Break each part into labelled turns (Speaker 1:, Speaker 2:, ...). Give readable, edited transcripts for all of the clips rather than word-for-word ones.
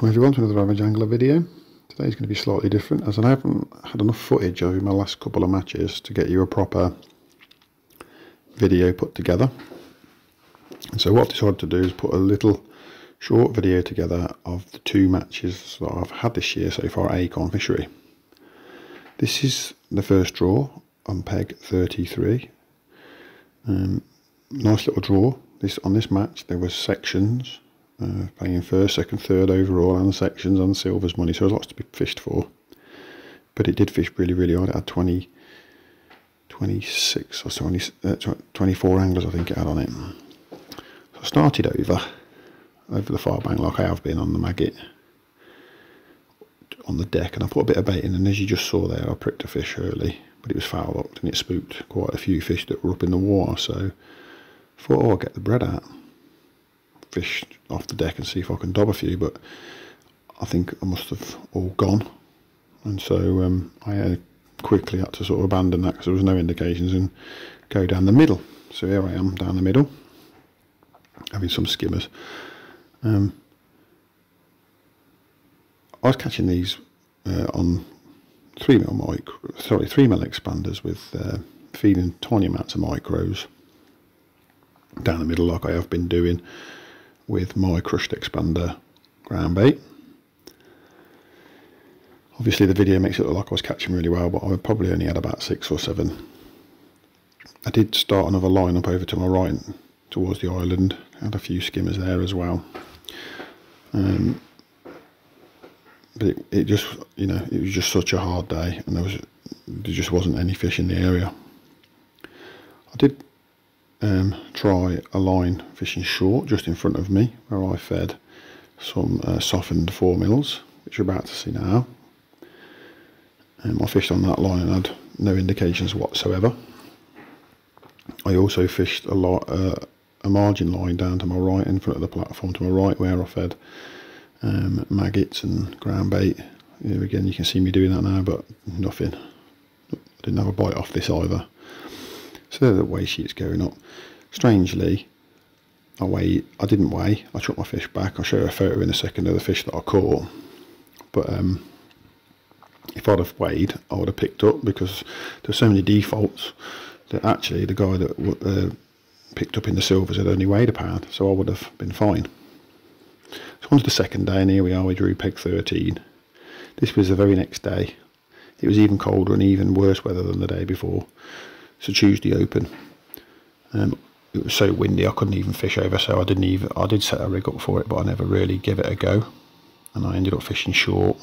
Speaker 1: Hi everyone, to another average angler video. Today's going to be slightly different as I haven't had enough footage over my last couple of matches to get you a proper video put together. And so what I've decided to do is put a little short video together of the two matches that I've had this year so far at Acorn fishery. This is the first draw on peg 33. Nice little draw. On this match there was sections. Playing first, second, third overall and sections and silvers money, so there's lots to be fished for. But it did fish really hard. It had 26 or 24 anglers I think it had on it. So I started over the far bank like I have been on the maggot on the deck, and I put a bit of bait in, and as you just saw there I pricked a fish early, but it was foul hooked and it spooked quite a few fish that were up in the water, so I thought, oh, I'll get the bread out. Fish off the deck and see if I can dob a few, but I think I must have all gone, and so I quickly had to sort of abandon that because there was no indications and go down the middle. So here I am down the middle having some skimmers. I was catching these on 3mm expanders with feeding tiny amounts of micros down the middle like I have been doing with my crushed expander ground bait. Obviously the video makes it look like I was catching really well, but I probably only had about 6 or 7. I did start another line up over to my right towards the island. I had a few skimmers there as well. But it just, you know, it was just such a hard day, and there just wasn't any fish in the area. I did try a line fishing short just in front of me where I fed some softened 4mm, which you're about to see now. I fished on that line and had no indications whatsoever. I also fished a margin line down to my right in front of the platform to my right where I fed maggots and ground bait. Here again you can see me doing that now, but nothing. I didn't have a bite off this either. So there are the weigh sheets going up. Strangely, I didn't weigh. I took my fish back. I'll show you a photo in a second of the fish that I caught. But if I'd have weighed, I would have picked up, because there's so many defaults that actually the guy that picked up in the silvers had only weighed a pound, so I would have been fine. So on to the second day, and here we are. We drew peg 13. This was the very next day. It was even colder and even worse weather than the day before. So Tuesday open. It was so windy I couldn't even fish over, so I did set a rig up for it, but I never really give it a go, and I ended up fishing short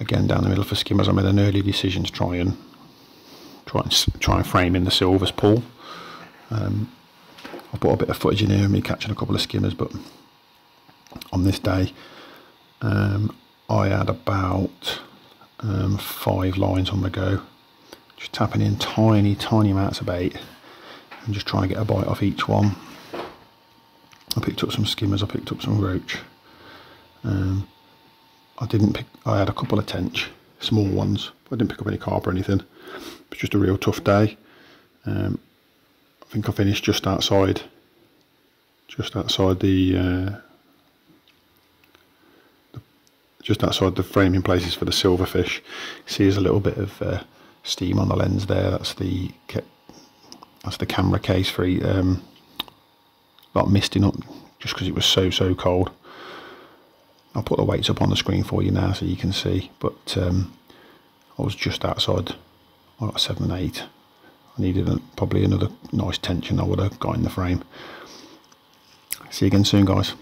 Speaker 1: again down the middle for skimmers. I made an early decision to try and frame in the silvers pool. I put a bit of footage in here of me catching a couple of skimmers, but on this day I had about 5 lines on the go, just tapping in tiny amounts of bait and just trying to get a bite off each one. I picked up some skimmers, I picked up some roach. I had a couple of tench, small ones, but I didn't pick up any carp or anything. It was just a real tough day. I think I finished just outside the framing places for the silverfish. See, there's a little bit of steam on the lens there. That's the camera case for like misting up just because it was so cold. I'll put the weights up on the screen for you now so you can see, but I was just outside. I got 7 and 8. I needed probably another nice tension I would have got in the frame. See you again soon, guys.